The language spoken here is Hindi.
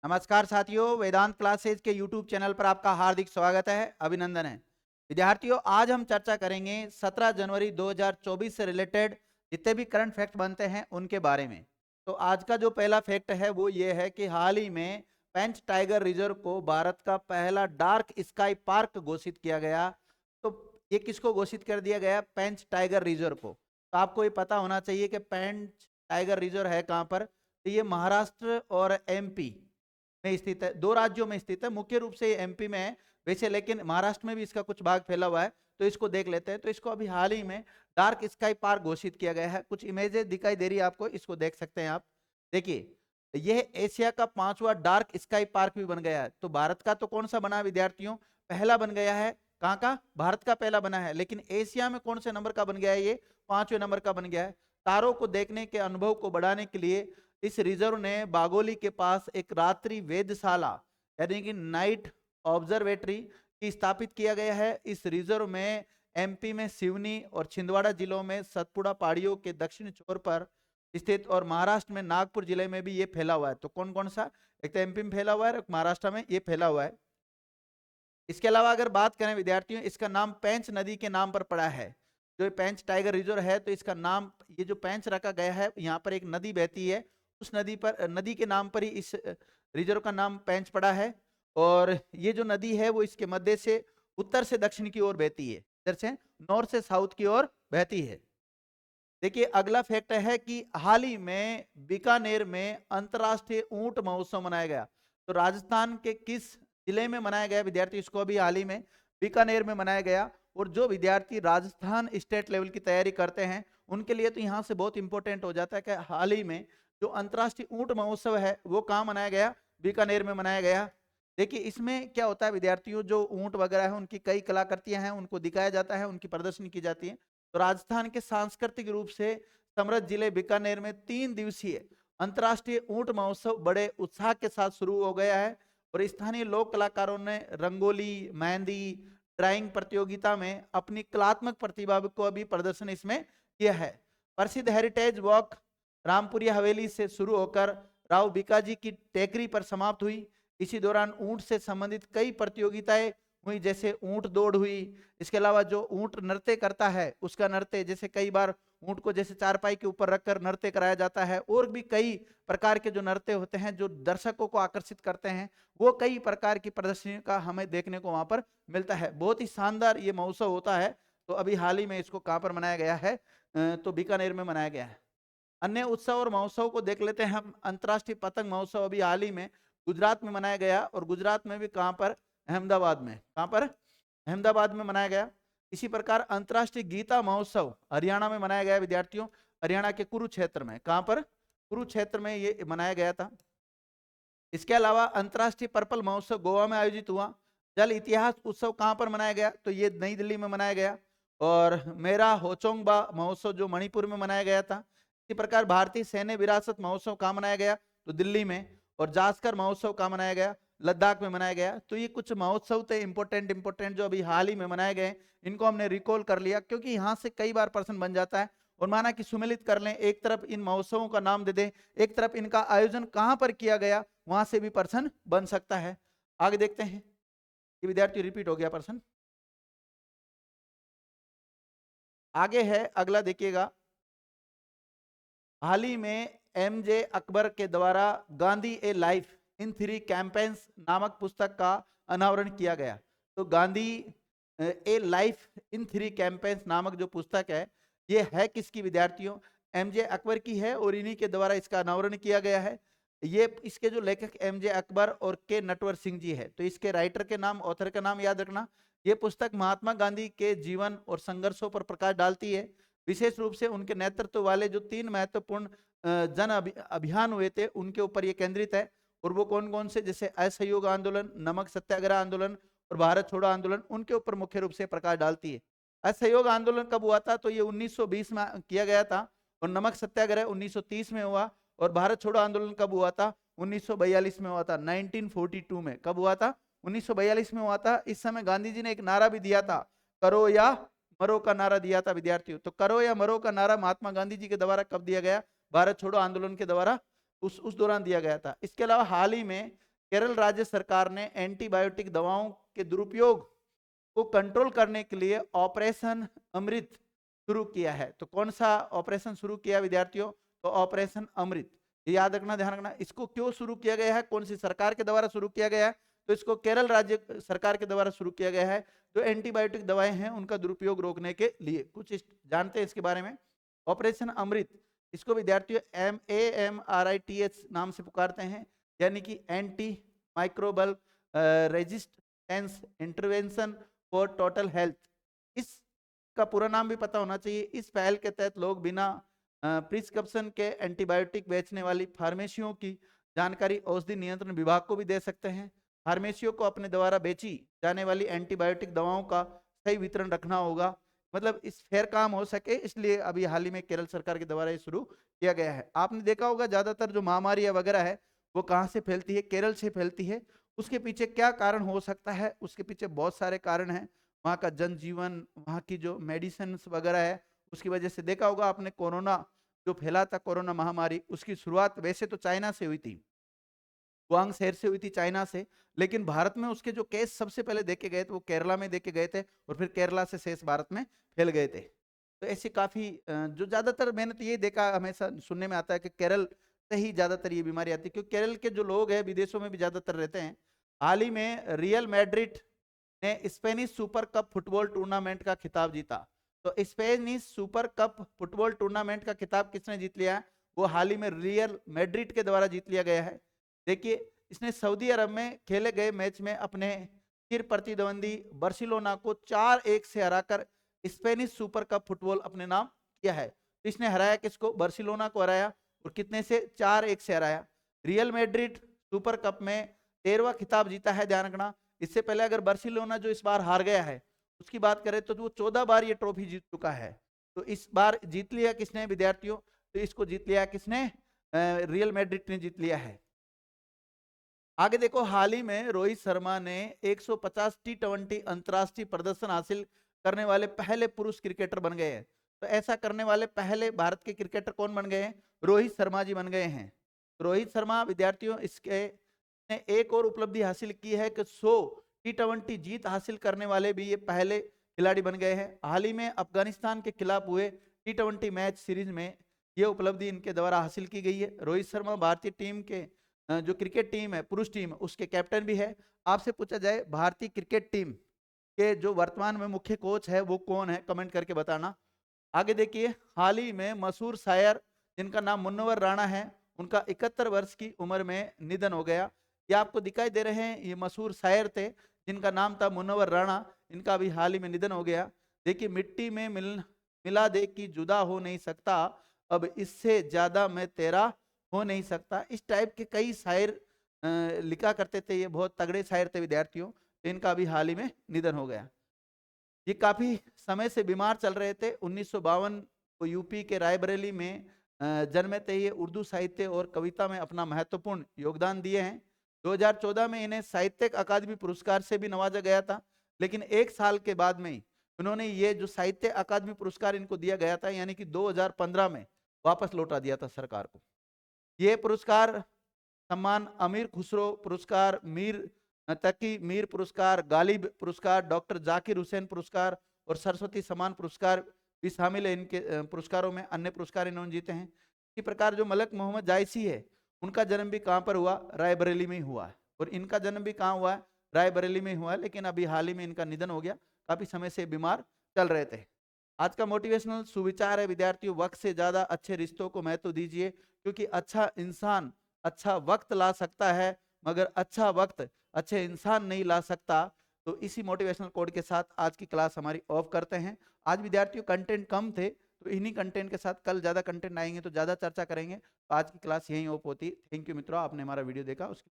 नमस्कार साथियों, वेदांत क्लासेज के YouTube चैनल पर आपका हार्दिक स्वागत है, अभिनंदन है। विद्यार्थियों, आज हम चर्चा करेंगे 17 जनवरी 2024 से रिलेटेड जितने भी करंट फैक्ट बनते हैं उनके बारे में। तो आज का जो पहला फैक्ट है वो ये है कि हाल ही में पेंच टाइगर रिजर्व को भारत का पहला डार्क स्काई पार्क घोषित किया गया। तो ये किसको घोषित कर दिया गया? पेंच टाइगर रिजर्व को। तो आपको ये पता होना चाहिए कि पेंच टाइगर रिजर्व है कहाँ पर। तो ये महाराष्ट्र और MP में स्थित है, दो राज्यों में स्थित है। मुख्य रूप से ये MP में है वैसे, लेकिन महाराष्ट्र में भी इसका कुछ भाग फैला हुआ है। तो इसको देख लेते हैं। तो इसको अभी हाल ही में डार्क स्काई पार्क घोषित किया गया है। कुछ इमेजेस दिखाई दे रही है आपको, इसको देख सकते हैं आप। देखिए, यह एशिया का 5वां डार्क स्काई पार्क भी बन गया है। तो भारत का तो कौन सा बना विद्यार्थियों? पहला बन गया है। कहाँ का? भारत का पहला बना है। लेकिन एशिया में कौन से नंबर का बन गया है? ये 5वें नंबर का बन गया है। तारों को देखने के अनुभव को बढ़ाने के लिए इस रिजर्व ने बागोली के पास एक रात्रि वेधशाला यानी कि नाइट ऑब्जर्वेटरी की स्थापित किया गया है। इस रिजर्व में MP में सिवनी और छिंदवाड़ा जिलों में सतपुड़ा पहाड़ियों के दक्षिण छोर पर स्थित और महाराष्ट्र में नागपुर जिले में भी ये फैला हुआ है। तो कौन कौन सा? एक तो MP में फैला हुआ है और महाराष्ट्र में ये फैला हुआ है। इसके अलावा अगर बात करें विद्यार्थियों, इसका नाम पेंच नदी के नाम पर पड़ा है। जो पेंच टाइगर रिजर्व है तो इसका नाम, ये जो पेंच रखा गया है, यहाँ पर एक नदी बहती है, उस नदी पर, नदी के नाम पर ही इस रिजर्व का नाम पेंच पड़ा है। और ये जो नदी है वो इसके मध्य से उत्तर से दक्षिण की ओर बहती है, इधर से नॉर्थ से साउथ की ओर बहती है। देखिए, अगला फैक्ट है कि हाल ही में बीकानेर में अंतरराष्ट्रीय ऊंट महोत्सव मनाया गया। तो राजस्थान के किस जिले में मनाया गया विद्यार्थी? इसको अभी हाल ही में बीकानेर में मनाया गया। और जो विद्यार्थी राजस्थान स्टेट लेवल की तैयारी करते हैं उनके लिए तो यहाँ से बहुत इंपॉर्टेंट हो जाता है कि हाल ही में जो अंतरराष्ट्रीय ऊंट महोत्सव है वो कहाँ मनाया गया? बीकानेर में मनाया गया। देखिए, इसमें क्या होता है विद्यार्थियों, जो ऊंट वगैरह है उनकी कई कलाकृतियां हैं, उनको दिखाया जाता है, उनकी प्रदर्शनी की जाती है। तो राजस्थान के सांस्कृतिक रूप से समृद्ध जिले बीकानेर में 3 दिवसीय अंतर्राष्ट्रीय ऊंट महोत्सव बड़े उत्साह के साथ शुरू हो गया है। और स्थानीय लोक कलाकारों ने रंगोली, मेहंदी, ड्राइंग प्रतियोगिता में अपनी कलात्मक प्रतिभा को भी प्रदर्शन इसमें किया है। प्रसिद्ध हेरिटेज वॉक रामपुरिया हवेली से शुरू होकर राव बीकाजी की टेकरी पर समाप्त हुई। इसी दौरान ऊंट से संबंधित कई प्रतियोगिताएं हुई, जैसे ऊंट दौड़ हुई। इसके अलावा जो ऊंट नृत्य करता है उसका नृत्य, जैसे कई बार ऊंट को जैसे चारपाई के ऊपर रखकर नृत्य कराया जाता है, और भी कई प्रकार के जो नृत्य होते हैं जो दर्शकों को आकर्षित करते हैं, वो कई प्रकार की प्रदर्शनी का हमें देखने को वहां पर मिलता है। बहुत ही शानदार ये महोत्सव होता है। तो अभी हाल ही में इसको कहाँ पर मनाया गया है? तो बीकानेर में मनाया गया है। अन्य उत्सव और महोत्सव को देख लेते हैं हम। अंतर्राष्ट्रीय पतंग महोत्सव अभी हाल ही में गुजरात में मनाया गया, और गुजरात में भी कहाँ पर? अहमदाबाद में। कहाँ पर? अहमदाबाद में मनाया गया। इसी प्रकार अंतर्राष्ट्रीय गीता महोत्सव हरियाणा में मनाया गया विद्यार्थियों, हरियाणा के कुरुक्षेत्र में। कहाँ पर? कुरुक्षेत्र में ये मनाया गया था। इसके अलावा अंतर्राष्ट्रीय पर्पल महोत्सव गोवा में आयोजित हुआ। जल इतिहास उत्सव कहाँ पर मनाया गया? तो ये नई दिल्ली में मनाया गया। और मेरा होचोंगबा महोत्सव जो मणिपुर में मनाया गया था। इसी प्रकार भारतीय सैन्य विरासत महोत्सव कहाँ मनाया गया? तो दिल्ली में। और जास्कर महोत्सव कहाँ मनाया गया? लद्दाख में मनाया गया। तो ये कुछ महोत्सव थे इंपोर्टेंट जो अभी हाल ही में मनाए गए, इनको हमने रिकॉल कर लिया क्योंकि यहाँ से कई बार प्रश्न बन जाता है। और माना कि सुमेलित कर लें, एक तरफ इन महोत्सवों का नाम दे दें, एक तरफ इनका आयोजन कहाँ पर किया गया, वहां से भी प्रश्न बन सकता है। आगे देखते हैं। ये विद्यार्थी रिपीट हो गया प्रश्न। आगे है अगला, देखिएगा। हाल ही में MJ अकबर के द्वारा गांधी ए लाइफ इन 3 कैंपेन्स नामक पुस्तक का अनावरण किया गया। तो गांधी ए लाइफ इन 3 कैंपेन्स नामक जो पुस्तक है, ये है किसकी विद्यार्थियों? MJ अकबर की है, और इन्हीं के द्वारा इसका अनावरण किया गया है। ये इसके जो लेखक MJ अकबर और K नटवर सिंह जी है। तो इसके राइटर के नाम, ऑथर का नाम याद रखना। ये पुस्तक महात्मा गांधी के जीवन और संघर्षों पर प्रकाश डालती है। विशेष रूप से उनके नेतृत्व वाले जो 3 महत्वपूर्ण जन अभियान हुए थे उनके ऊपर ये केंद्रित है। और वो कौन कौन से? जैसे असहयोग आंदोलन, नमक सत्याग्रह आंदोलन और भारत छोड़ो आंदोलन, उनके ऊपर मुख्य रूप से प्रकाश डालती है। असहयोग आंदोलन कब हुआ था? तो ये 1920 में किया गया था। और नमक सत्याग्रह 1930 में हुआ। और भारत छोड़ो आंदोलन कब हुआ था? 1942 में हुआ था। 1942 में। कब हुआ था? 1942 में हुआ था। इस समय गांधी जी ने एक नारा भी दिया था, करो या मरो का नारा दिया था विद्यार्थियों। तो करो या मरो का नारा महात्मा गांधी जी के द्वारा कब दिया गया? भारत छोड़ो आंदोलन के द्वारा उस दौरान दिया गया था। इसके अलावा हाल ही में केरल राज्य सरकार ने एंटीबायोटिक दवाओं के दुरुपयोग को कंट्रोल करने के लिए ऑपरेशन अमृत शुरू किया है। तो कौन सा ऑपरेशन शुरू किया विद्यार्थियों? तो ऑपरेशन अमृत। ये याद रखना, ध्यान रखना। इसको क्यों शुरू किया गया है, कौन सी सरकार के द्वारा शुरू किया गया है? तो इसको केरल राज्य सरकार के द्वारा शुरू किया गया है। जो एंटीबायोटिक दवाएं हैं उनका दुरुपयोग रोकने के लिए। कुछ जानते हैं इसके बारे में। ऑपरेशन अमृत, इसको विद्यार्थियों AMRITH नाम से पुकारते हैं, यानी कि anti microbial resistance intervention for total health. इसका पूरा नाम भी पता होना चाहिए। इस पहल के तहत लोग बिना प्रिस्क्रिप्शन के एंटीबायोटिक बेचने वाली फार्मेसियों की जानकारी औषधि नियंत्रण विभाग को भी दे सकते हैं। फार्मेसियों को अपने द्वारा बेची जाने वाली एंटीबायोटिक दवाओं का सही वितरण रखना होगा, मतलब इस फेयर काम हो सके, इसलिए अभी हाल ही में केरल सरकार के द्वारा ये शुरू किया गया है। आपने देखा होगा ज्यादातर जो महामारी वगैरह है वो कहाँ से फैलती है? केरल से फैलती है। उसके पीछे क्या कारण हो सकता है? उसके पीछे बहुत सारे कारण हैं। वहाँ का जनजीवन, वहाँ की जो मेडिसिन वगैरह है, उसकी वजह से देखा होगा आपने कोरोना जो फैला था, कोरोना महामारी, उसकी शुरुआत वैसे तो चाइना से हुई थी, वुहान शहर से हुई थी, चाइना से। लेकिन भारत में उसके जो केस सबसे पहले देखे गए थे वो केरला में देखे गए थे, और फिर केरला से शेष भारत में फैल गए थे। तो ऐसी काफी जो ज्यादातर मैंने तो ये देखा, हमेशा सुनने में आता है कि केरल से ही ज्यादातर ये बीमारी आती है, क्योंकि केरल के जो लोग हैं विदेशों में भी ज्यादातर रहते हैं। हाल ही में रियल मैड्रिड ने Spanish super cup football tournament का खिताब जीता। तो Spanish super cup football tournament का खिताब किसने जीत लिया है? वो हाल ही में रियल मैड्रिड के द्वारा जीत लिया गया है। देखिए, इसने सऊदी अरब में खेले गए मैच में अपने चिर प्रतिद्वंदी बार्सिलोना को 4-1 से हराकर स्पेनिश सुपर कप फुटबॉल अपने नाम किया है। तो इसने हराया किसको? बार्सिलोना को हराया, और कितने से? 4-1 से हराया। रियल मैड्रिड सुपर कप में 13वां खिताब जीता है, ध्यान रखना। इससे पहले अगर बार्सिलोना जो इस बार हार गया है उसकी बात करें तो वो 14 बार ये ट्रॉफी जीत चुका है। तो इस बार जीत लिया किसने विद्यार्थियों? तो इसको जीत लिया किसने? रियल मैड्रिड ने जीत लिया है। आगे देखो, हाल ही में रोहित शर्मा ने 150 T20 अंतरराष्ट्रीय प्रदर्शन हासिल करने वाले पहले पुरुष क्रिकेटर बन गए हैं। तो ऐसा करने वाले पहले भारत के क्रिकेटर कौन बन गए हैं? रोहित शर्मा जी बन गए हैं। रोहित शर्मा विद्यार्थियों इसके ने एक और उपलब्धि हासिल की है कि 100 T20 जीत हासिल करने वाले भी ये पहले खिलाड़ी बन गए हैं। हाल ही में अफगानिस्तान के खिलाफ हुए T20 मैच सीरीज में ये उपलब्धि इनके द्वारा हासिल की गई है। रोहित शर्मा भारतीय टीम के जो क्रिकेट टीम है, पुरुष टीम, उसके कैप्टन भी है। आपसे पूछा जाए भारतीय क्रिकेट टीम के जो वर्तमान में मुख्य कोच है वो कौन है, कमेंट करके बताना। आगे देखिए, हाल ही में मशहूर शायर जिनका नाम मुन्नवर राणा है, उनका 71 वर्ष की उम्र में निधन हो गया। ये आपको दिखाई दे रहे हैं, ये मशहूर शायर थे जिनका नाम था मुन्नवर राणा, इनका भी हाल ही में निधन हो गया। देखिए, मिट्टी में मिला दे कि जुदा हो नहीं सकता, अब इससे ज्यादा मैं तेरा हो नहीं सकता। इस टाइप के कई शायर लिखा करते थे, ये बहुत तगड़े शायर थे विद्यार्थियों। तो इनका भी हाल ही में निधन हो गया। ये काफी समय से बीमार चल रहे थे। 1952 को यूपी के रायबरेली में जन्मे थे। ये उर्दू साहित्य और कविता में अपना महत्वपूर्ण योगदान दिए हैं। 2014 में इन्हें साहित्यिक अकादमी पुरस्कार से भी नवाजा गया था, लेकिन एक साल के बाद में उन्होंने ये जो साहित्य अकादमी पुरस्कार इनको दिया गया था, यानी कि 2015 में वापस लौटा दिया था सरकार को। ये पुरस्कार सम्मान अमीर खुसरो पुरस्कार, मीर तकी मीर पुरस्कार, गालिब पुरस्कार, डॉक्टर जाकिर हुसैन पुरस्कार और सरस्वती सम्मान पुरस्कार भी शामिल है इनके पुरस्कारों में। अन्य पुरस्कार इन्होंने जीते हैं। इसी प्रकार जो मलक मोहम्मद जायसी है, उनका जन्म भी कहाँ पर हुआ? रायबरेली में ही हुआ है। और इनका जन्म भी कहाँ हुआ है? रायबरेली में हुआ है। लेकिन अभी हाल ही में इनका निधन हो गया, काफी समय से बीमार चल रहे थे। आज का मोटिवेशनल सुविचार है विद्यार्थियों, वक्त से ज्यादा अच्छे रिश्तों को महत्व दीजिए, क्योंकि अच्छा इंसान अच्छा वक्त ला सकता है, मगर अच्छा वक्त अच्छे इंसान नहीं ला सकता। तो इसी मोटिवेशनल कोड के साथ आज की क्लास हमारी ऑफ करते हैं। आज विद्यार्थियों कंटेंट कम थे, तो इन्हीं कंटेंट के साथ कल ज्यादा कंटेंट आएंगे तो ज्यादा चर्चा करेंगे। तो आज की क्लास यहीं ऑफ होती है। थैंक यू मित्रों, आपने हमारा वीडियो देखा उसके